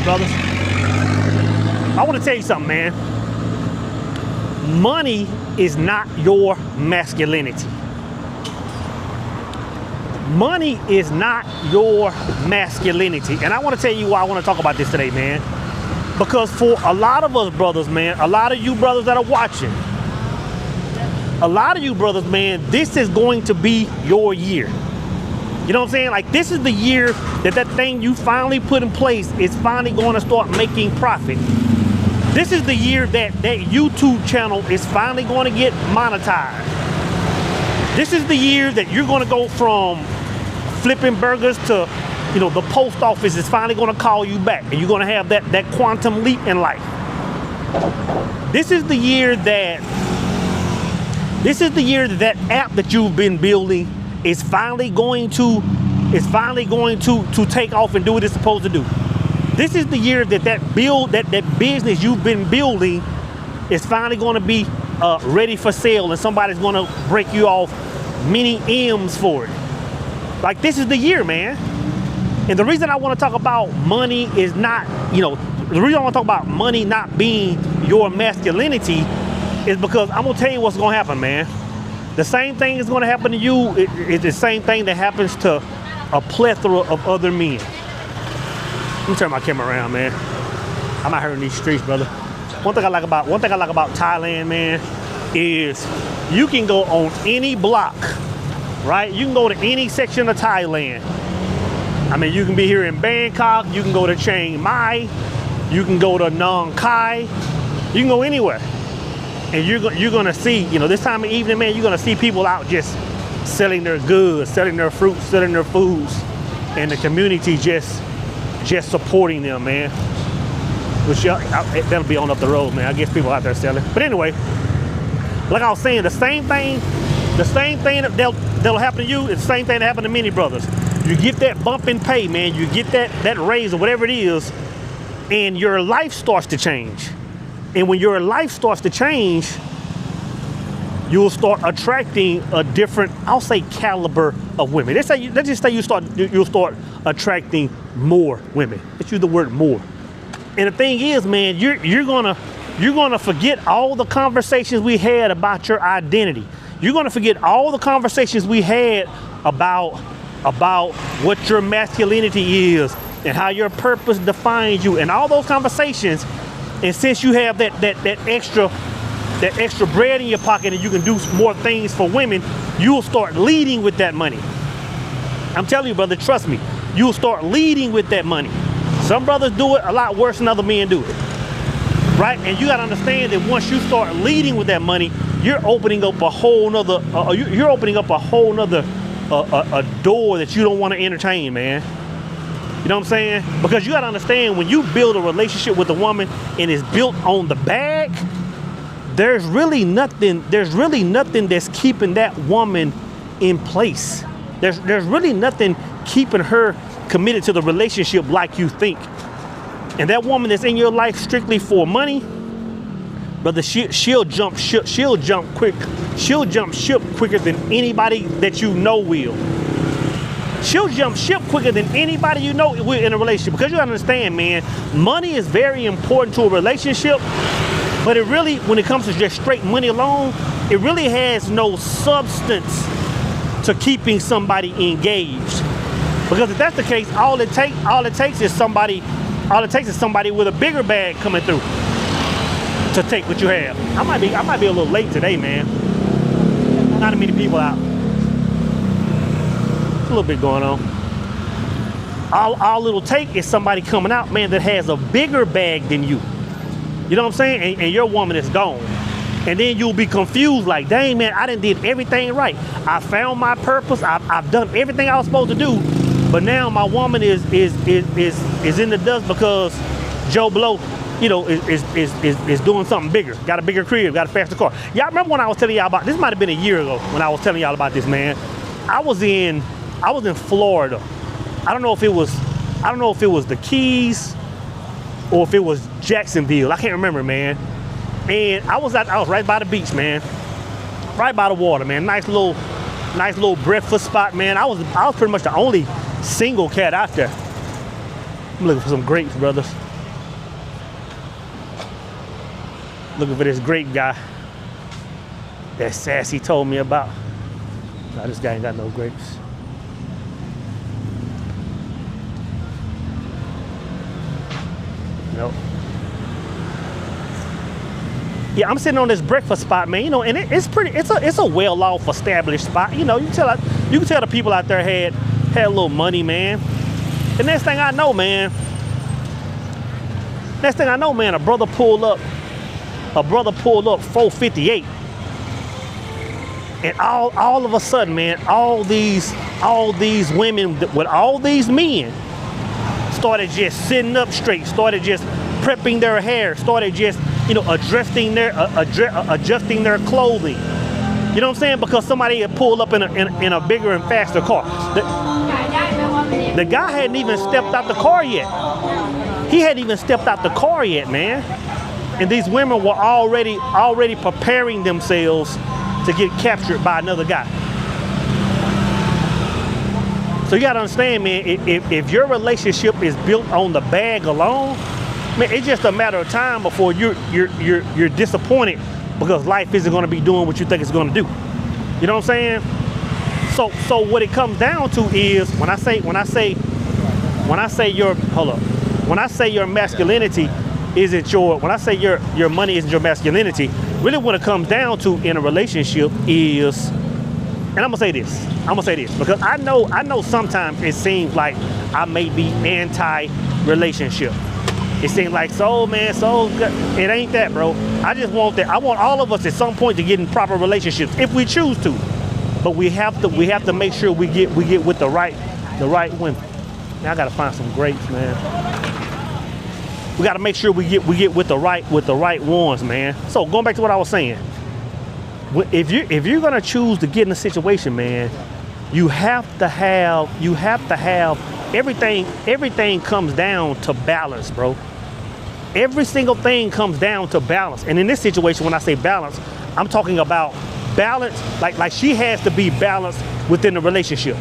brothers. I want to tell you something, man. Money is not your masculinity. Money is not your masculinity. And I want to tell you why I want to talk about this today, man. Because for a lot of us brothers, man, a lot of you brothers that are watching, a lot of you brothers, man, this is going to be your year. You know what I'm saying? Like, this is the year that thing you finally put in place is finally going to start making profit. This is the year that YouTube channel is finally going to get monetized. This is the year that you're going to go from flipping burgers to, you know, the post office is finally going to call you back, and you're going to have that quantum leap in life. This is the year that that app that you've been building is finally going to take off and do what it's supposed to do. This is the year that business you've been building is finally going to be ready for sale, and somebody's going to break you off many M's for it. Like, this is the year, man. And the reason I want to talk about money is not, you know, the reason I want to talk about money not being your masculinity is because I'm going to tell you what's going to happen, man. The same thing is going to happen to you. It's the same thing that happens to a plethora of other men. Let me turn my camera around, man. I'm out here in these streets, brother. One thing I like about Thailand, man, is you can go on any block, right? You can go to any section of Thailand. I mean, you can be here in Bangkok, you can go to Chiang Mai, you can go to Nong Khai, you can go anywhere. And you're gonna see, you know, this time of evening, man, you're gonna see people out just selling their goods, selling their fruits, selling their foods, and the community just supporting them, man. Which that'll be on up the road, man. I guess people out there selling. But anyway, like I was saying, the same thing that'll happen to you is the same thing that happened to many brothers. You get that bump in pay, man. You get that raise or whatever it is, and your life starts to change. And when your life starts to change, you'll start attracting a different, I'll say, caliber of women. Let's just say you'll start attracting more women. Let's use the word more. And the thing is, man, you're gonna forget all the conversations we had about your identity. You're gonna forget all the conversations we had about what your masculinity is and how your purpose defines you, and all those conversations. And since you have that extra bread in your pocket and you can do more things for women, you'll start leading with that money. I'm telling you, brother, trust me, you'll start leading with that money. Some brothers do it a lot worse than other men do it, right? And you gotta understand that once you start leading with that money, you're opening up a whole nother, a door that you don't want to entertain, man. You know what I'm saying? Because you gotta understand, when you build a relationship with a woman and it's built on the bag, there's really nothing that's keeping that woman in place. There's really nothing keeping her committed to the relationship like you think. And that woman that's in your life strictly for money, brother, she'll jump ship quicker than anybody that you know will. She'll jump ship quicker than anybody you know will in a relationship. Because you understand, man, money is very important to a relationship, but it really, when it comes to just straight money alone, it really has no substance to keeping somebody engaged. Because if that's the case, all it takes is somebody with a bigger bag coming through to take what you have. I might be a little late today, man. Not as many people out. A little bit going on. All it'll take is somebody coming out, man, that has a bigger bag than you. You know what I'm saying? And your woman is gone. And then you'll be confused, like, dang, man, I done did everything right. I found my purpose. I've done everything I was supposed to do. But now my woman is in the dust because Joe Blow, you know, is doing something bigger. Got a bigger crib, got a faster car. Y'all remember when I was telling y'all about this? Might have been a year ago when I was telling y'all about this, man. I was in Florida. I don't know if it was the Keys or if it was Jacksonville. I can't remember, man. And I was right by the beach, man. Right by the water, man. Nice little breakfast spot, man. I was pretty much the only single cat out there. I'm looking for some grapes, brothers. Looking for this grape guy that Sassy told me about. Nah, this guy ain't got no grapes. Nope. Yeah, I'm sitting on this breakfast spot, man. You know, and it's a well-off, established spot. You know, you can tell the people out there had a little money, man. The next thing I know, man, a brother pulled up 458, and all of a sudden, man, all these women with all these men started just sitting up straight, started just prepping their hair, started just, you know, adjusting their clothing. You know what I'm saying? Because somebody had pulled up in a bigger and faster car. The guy hadn't even stepped out the car yet. He hadn't even stepped out the car yet, man. And these women were already preparing themselves to get captured by another guy. So you gotta understand, man, if your relationship is built on the bag alone, man, it's just a matter of time before you're disappointed because life isn't gonna be doing what you think it's gonna do. You know what I'm saying? So what it comes down to is when I say your masculinity isn't your money isn't your masculinity, really what it comes down to in a relationship is, and I'm gonna say this because I know sometimes it seems like I may be anti-relationship. It seems like it ain't that, bro. I just want that. I want all of us at some point to get in proper relationships if we choose to. But we have to make sure we get with the right women. Now I gotta find some grapes, man. We gotta make sure we get with the right ones, man. So going back to what I was saying, if you're gonna choose to get in a situation, man, you have to have everything. Everything comes down to balance, bro. Every single thing comes down to balance. And in this situation, when I say balance, I'm talking about balance, like she has to be balanced within the relationship.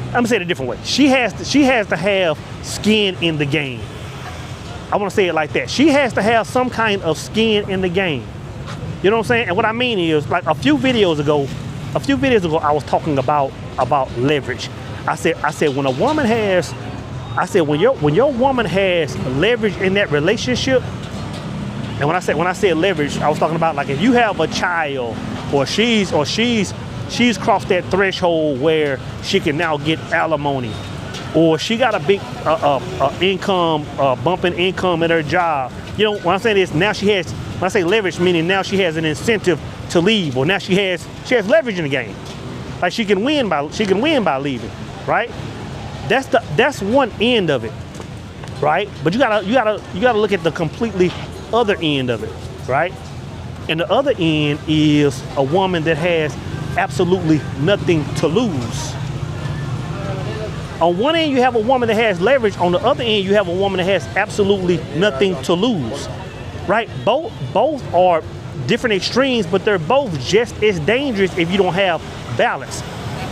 I'm gonna say it a different way. She has to have skin in the game. I want to say it like that. She has to have some kind of skin in the game. You know what I'm saying? And what I mean is, like a few videos ago, I was talking about leverage. I said when your woman has leverage in that relationship, and when I said leverage, I was talking about like if you have a child, or she's crossed that threshold where she can now get alimony, or she got a big income, bumping income at her job. You know, when I'm saying this, now she has, when I say leverage, meaning now she has an incentive to leave, or now she has leverage in the game. Like she can win by leaving, right? That's one end of it, right? But you gotta look at the completely other end of it, right? And the other end is a woman that has absolutely nothing to lose. On one end, you have a woman that has leverage. On the other end, you have a woman that has absolutely nothing to lose, right? Both are different extremes, but they're both just as dangerous if you don't have balance.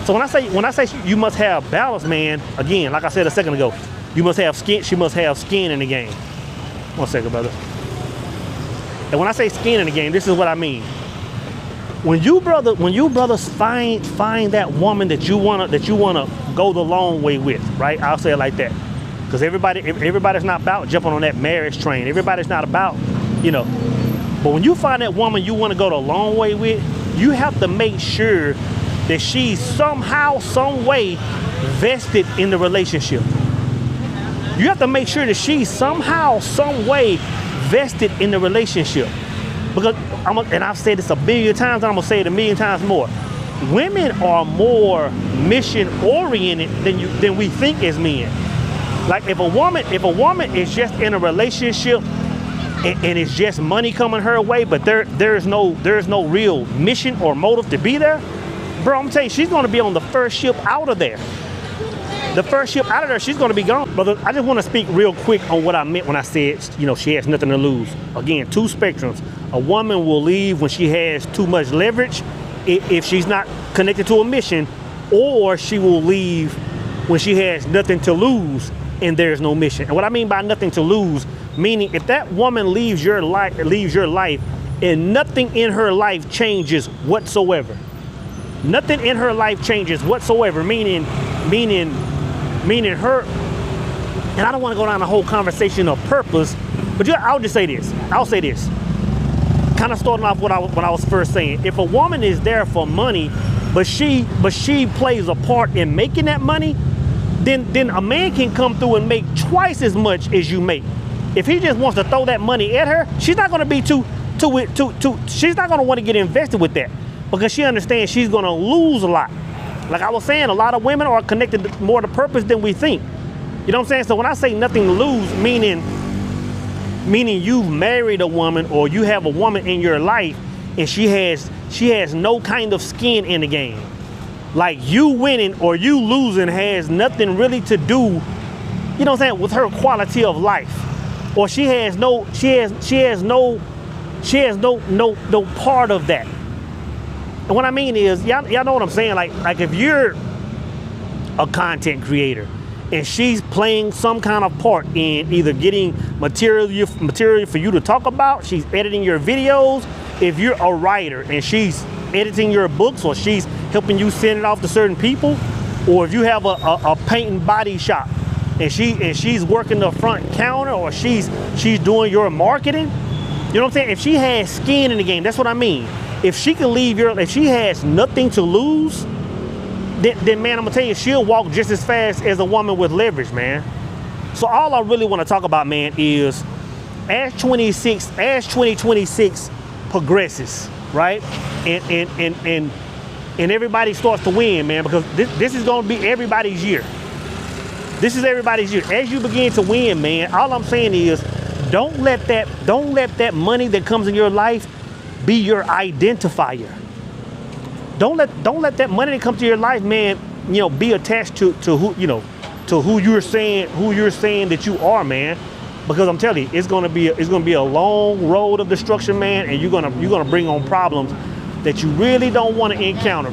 So when I say you must have balance, man, again, like I said a second ago, you must have skin. She must have skin in the game. 1 second, brother. And when I say skin in the game, this is what I mean. When you brothers find that woman that you wanna go the long way with, right? I'll say it like that, because everybody's not about jumping on that marriage train. Everybody's not about, you know. But when you find that woman you want to go the long way with, you have to make sure that she's somehow, some way vested in the relationship. You have to make sure that she's somehow, some way vested in the relationship. Because and I've said this a million times, and I'm gonna say it a million times more. Women are more mission oriented than we think as men. Like if a woman is just in a relationship and it's just money coming her way, but there's no real mission or motive to be there, bro, I'm gonna tell you, she's gonna be on the first ship out of there. The first ship out of there, she's gonna be gone. But I just wanna speak real quick on what I meant when I said, you know, she has nothing to lose. Again, two spectrums. A woman will leave when she has too much leverage, if she's not connected to a mission, or she will leave when she has nothing to lose and there's no mission. And what I mean by nothing to lose, meaning if that woman leaves your life, and nothing in her life changes whatsoever. Nothing in her life changes whatsoever, meaning her, and I don't want to go down the whole conversation of purpose, but I'll just say this. I'll say this. Kind of starting off what I was first saying. If a woman is there for money, but she plays a part in making that money, then a man can come through and make twice as much as you make. If he just wants to throw that money at her, she's not going to be she's not going to want to get invested with that, because she understands she's going to lose a lot. Like I was saying, a lot of women are connected more to purpose than we think. You know what I'm saying? So when I say nothing to lose, meaning you've married a woman, or you have a woman in your life and she has no kind of skin in the game. Like you winning or you losing has nothing really to do, you know what I'm saying, with her quality of life. Or she has no part of that. And what I mean is, y'all know what I'm saying? Like if you're a content creator and she's playing some kind of part in either getting material for you to talk about, she's editing your videos. If you're a writer and she's editing your books, or she's helping you send it off to certain people, or if you have a paint and body shop and she's working the front counter, or she's doing your marketing, you know what I'm saying? If she has skin in the game, that's what I mean. If she can leave if she has nothing to lose, then man, I'm gonna tell you, she'll walk just as fast as a woman with leverage, man. So all I really want to talk about, man, is as 2026 progresses, right? And everybody starts to win, man, because this is gonna be everybody's year. This is everybody's year. As you begin to win, man, all I'm saying is don't let that money that comes in your life be your identifier. Don't let that money that comes to your life, man, you know, be attached to who, you know, to who you're saying that you are, man. Because I'm telling you, it's gonna be a long road of destruction, man, and you're gonna bring on problems that you really don't want to encounter.